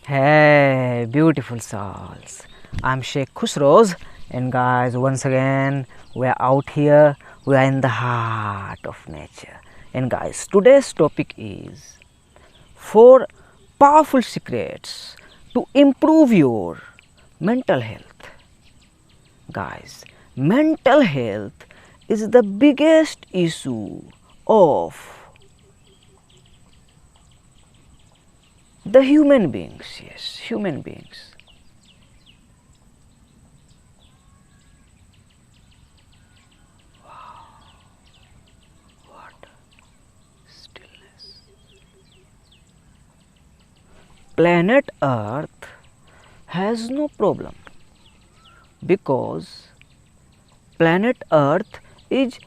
Hey, beautiful souls. I'm Sheikh Khusroz, and guys, once again, we are out here. We are in the heart of nature. And guys, today's topic is 4 powerful secrets to improve your mental health. Guys, mental health is the biggest issue of the human beings. Yes, human beings. Wow, what stillness. Planet Earth has no problem because planet Earth is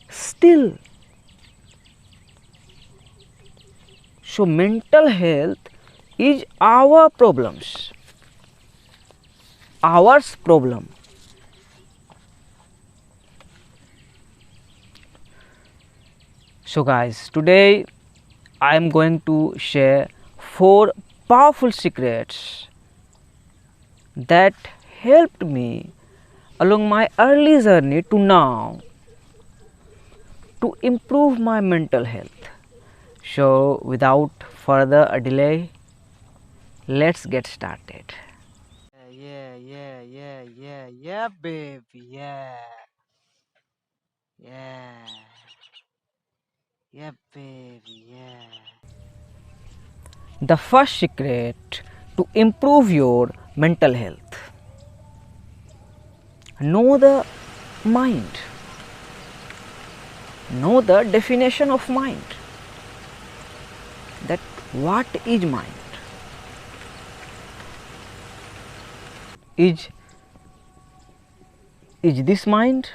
still. So mental health is our problems, ours problem. So guys, today I am going to share 4 powerful secrets that helped me along my early journey to now to improve my mental health. So without further delay, let's get started. Yeah, baby, yeah, baby, The first secret to improve your mental health: know the mind, know the definition of mind. That what is mind? Is this mind?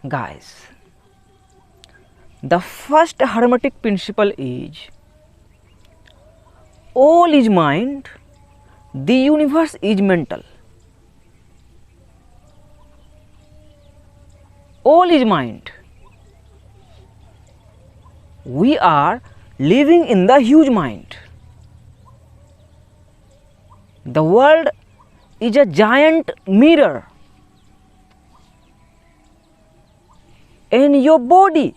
Guys, the first hermetic principle is all is mind, the universe is mental. All is mind. We are living in the huge mind. The world is a giant mirror, and your body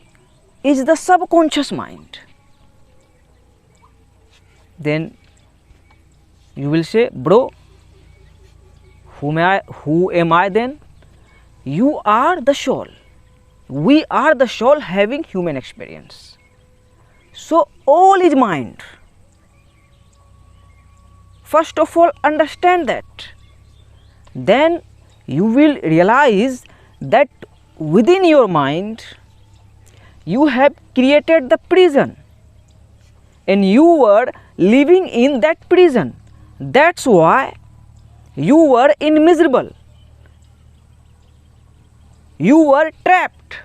is the subconscious mind. Then you will say, bro, who am I then? You are the soul. We are the soul having human experience. So all is mind. First of all, understand that. Then you will realize that within your mind you have created the prison, and you were living in that prison. That's why you were miserable. You were trapped.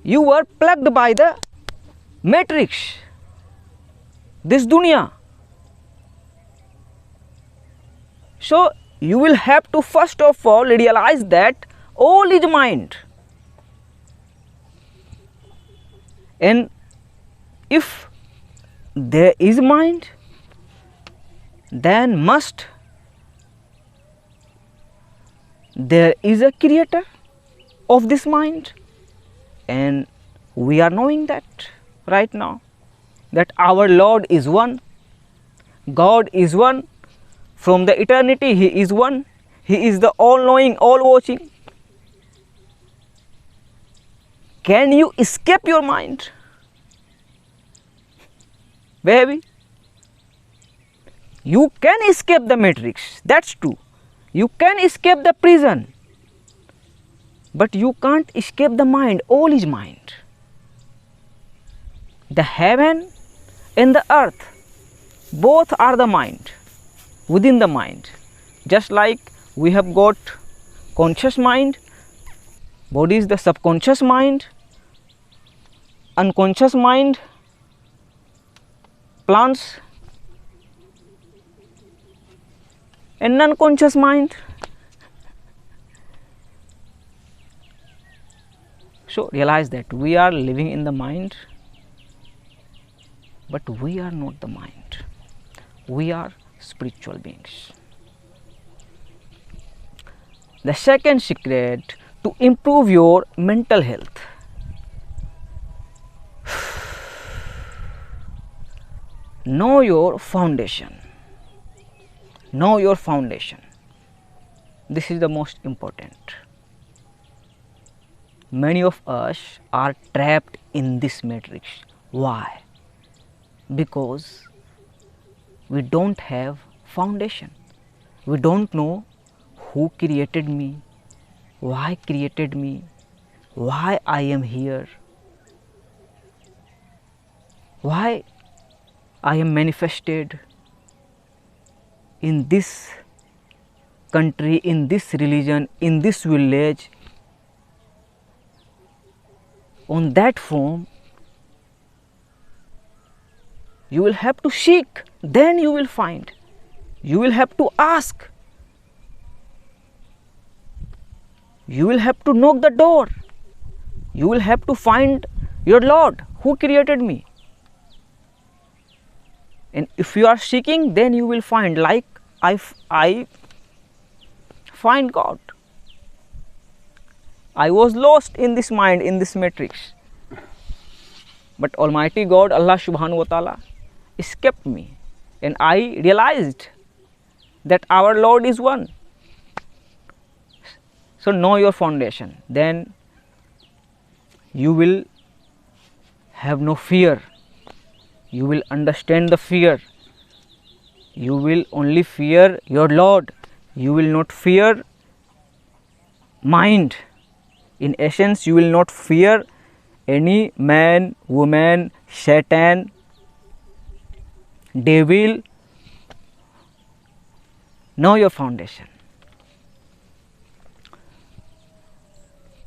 You were plugged by the matrix, this dunya. So you will have to first of all realize that all is mind. And if there is mind, then must there is a creator of this mind. And we are knowing that right now, that our Lord is one, God is one, from the eternity He is one, He is the all-knowing, all-watching. Can you escape your mind, baby? You can escape the matrix, that's true. You can escape the prison, but you can't escape the mind. All is mind. The heaven and the earth, both are the mind, within the mind. Just like we have got conscious mind, body is the subconscious mind, unconscious mind, plants, and non-conscious mind. So realize that we are living in the mind, but we are not the mind. We are spiritual beings. The second secret to improve your mental health. Know your foundation. Know your foundation. This is the most important. Many of us are trapped in this matrix. Why? Because we don't have foundation. We don't know who created me, why created me, why I am here, why I am manifested in this country, in this religion, in this village, on that form. You will have to seek, then you will find. You will have to ask. You will have to knock the door. You will have to find your Lord who created me. And if you are seeking, then you will find, like I find God. I was lost in this mind, in this matrix. But Almighty God, Allah Subhanahu wa Ta'ala, escaped me, and I realized that our Lord is one. So know your foundation, then you will have no fear. You will understand the fear. You will only fear your Lord. You will not fear mind. In essence, you will not fear any man, woman, Satan, devil. Know your foundation.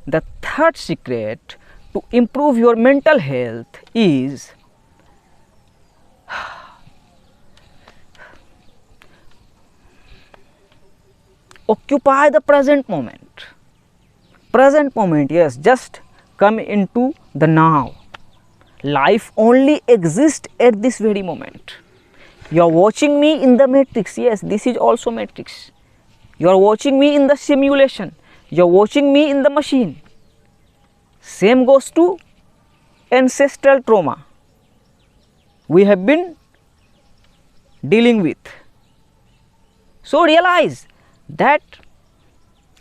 The third secret to improve your mental health is occupy the present moment. Present moment, yes, just come into the now. Life only exists at this very moment. You are watching me in the matrix, yes, this is also matrix. You are watching me in the simulation. You are watching me in the machine. Same goes to ancestral trauma we have been dealing with. So realize that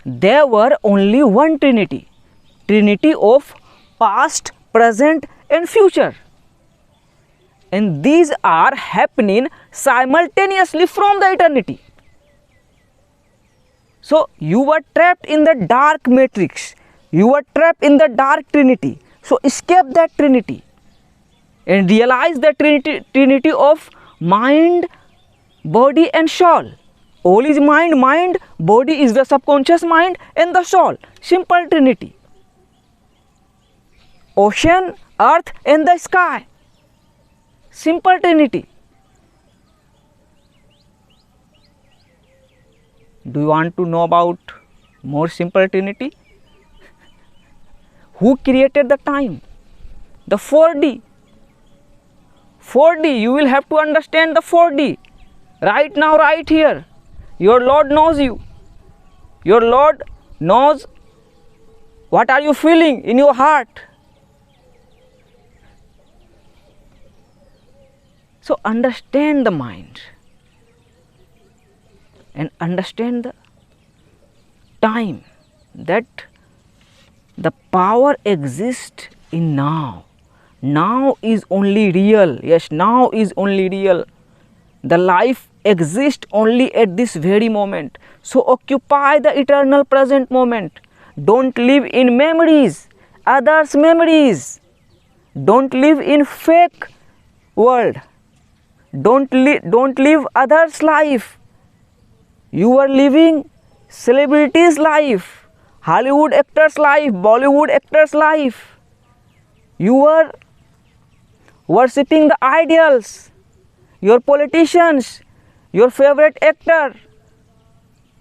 there were only one Trinity, Trinity of past, present and future, and these are happening simultaneously from the eternity. So you were trapped in the dark matrix, you were trapped in the dark Trinity. So escape that Trinity and realize the Trinity of mind, body and soul. All is mind, mind, body is the subconscious mind and the soul. Simple Trinity. Ocean, earth and the sky. Simple Trinity. Do you want to know about more simple Trinity? Who created the time? The 4D. 4D, you will have to understand the 4D. Right now, right here. Your Lord knows you. Your Lord knows what are you feeling in your heart. So understand the mind and understand the time, that the power exists in now. Now is only real. Yes, now is only real. The life exists only at this very moment. So occupy the eternal present moment. Don't live in memories, others' memories. Don't live in fake world. Don't live others' life. You are living celebrities' life, Hollywood actors' life, Bollywood actors' life. You are worshipping the ideals, your politicians, your favorite actor,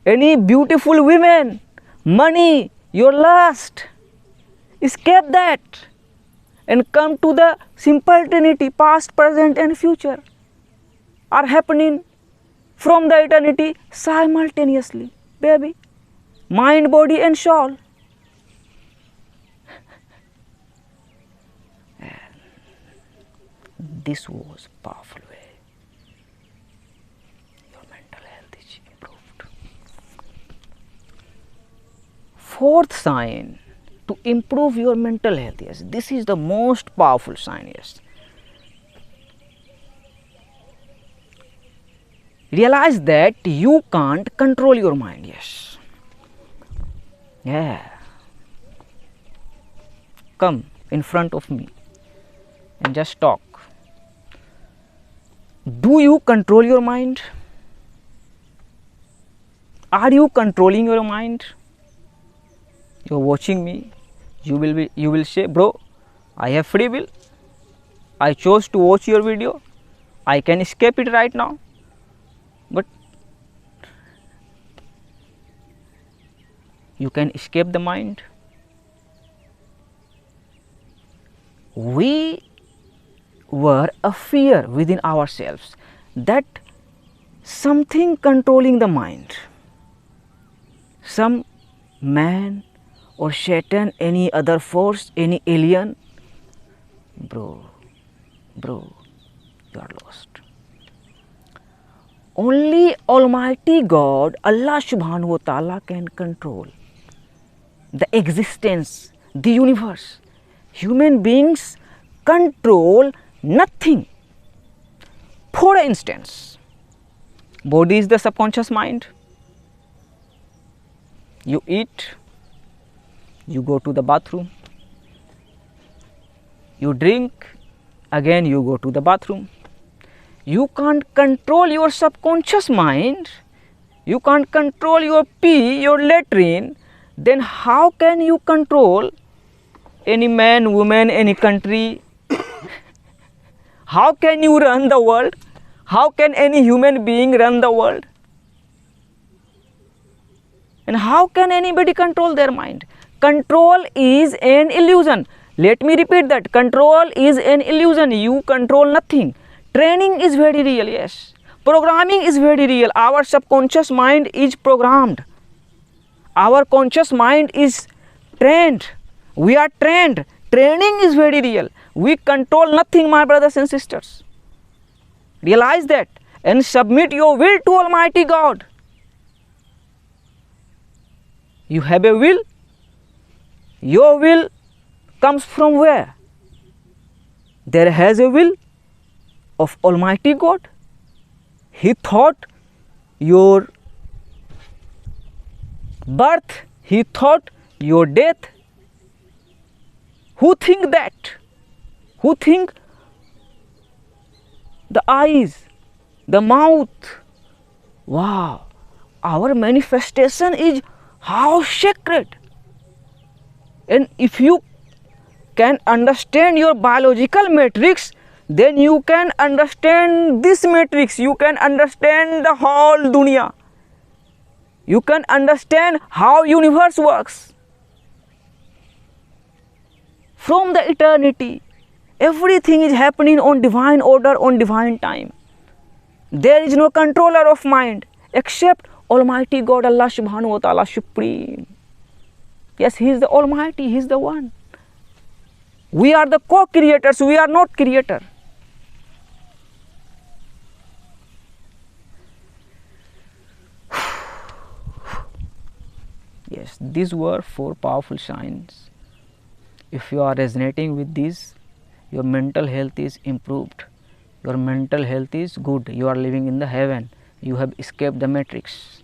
any beautiful women, money, your lust. Escape that and come to the simple Trinity. Past, present and future are happening from the eternity simultaneously, baby. Mind, body and soul. This was powerful way. Your mental health is improved. Fourth sign to improve your mental health. Yes, this is the most powerful sign. Yes. Realize that you can't control your mind. Yes. Yeah. Come in front of me and just talk. Do you control your mind? Are you controlling your mind? You're watching me. You will say, bro, I have free will. I chose to watch your video. I can escape it right now. But you can escape the mind. We were a fear within ourselves that something controlling the mind, some man or Satan, any other force, any alien. Bro, you are lost. Only Almighty God, Allah Subhanahu wa Ta'ala can control the existence, the universe. Human beings control nothing. For instance, body is the subconscious mind. You eat, you go to the bathroom, you drink, again you go to the bathroom. You can't control your subconscious mind, you can't control your pee, your latrine, then how can you control any man, woman, any country? How can you run the world? How can any human being run the world? And how can anybody control their mind? Control is an illusion. Let me repeat that. Control is an illusion. You control nothing. Training is very real, yes. Programming is very real. Our subconscious mind is programmed. Our conscious mind is trained. We are trained. Training is very real. We control nothing, my brothers and sisters. Realize that and submit your will to Almighty God. You have a will. Your will comes from where? There has a will of Almighty God. He thought your birth, He thought your death. Who think that? Who think the eyes, the mouth? Wow, our manifestation is how sacred. And if you can understand your biological matrix, then you can understand this matrix. You can understand the whole dunya. You can understand how universe works. From the eternity, everything is happening on divine order, on divine time. There is no controller of mind except Almighty God, Allah Subhanahu wa Ta'ala, Supreme. Yes, He is the Almighty, He is the One. We are the co-creators, we are not creator. Yes, these were 4 powerful signs. If you are resonating with these, your mental health is improved. Your mental health is good. You are living in the heaven. You have escaped the matrix.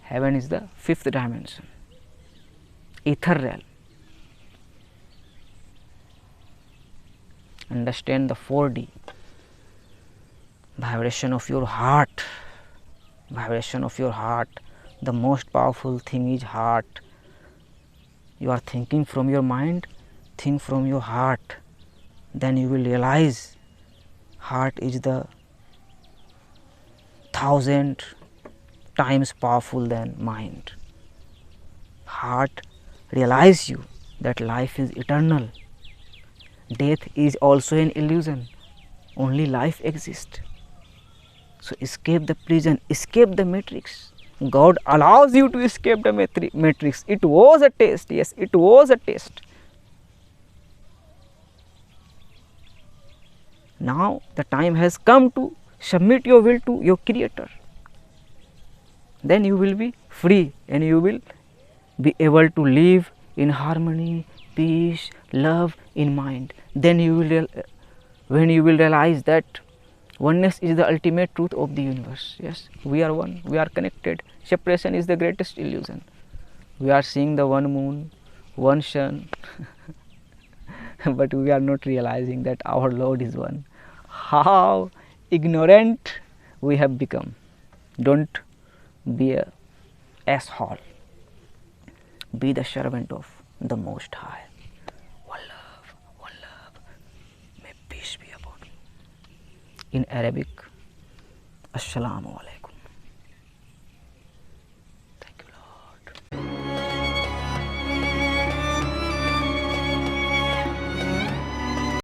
Heaven is the 5th dimension, ether realm. Understand the 4D, vibration of your heart. Vibration of your heart. The most powerful thing is heart. You are thinking from your mind, think from your heart. Then you will realize heart is the 1000 times powerful than mind. heart realize you that life is eternal. Death is also an illusion. Only life exists. So escape the prison, escape the matrix. God allows you to escape the matrix. It was a test. Yes, it was a test. Now the time has come to submit your will to your Creator. Then you will be free and you will be able to live in harmony, peace, love in mind. Then you will, when you will realize that oneness is the ultimate truth of the universe. Yes, we are one, we are connected. Separation is the greatest illusion. We are seeing the one moon, one sun, but we are not realizing that our Lord is one. How ignorant we have become. Don't be a asshole. Be the servant of the Most High. One love, may peace be upon you. In Arabic, Assalamu alaikum.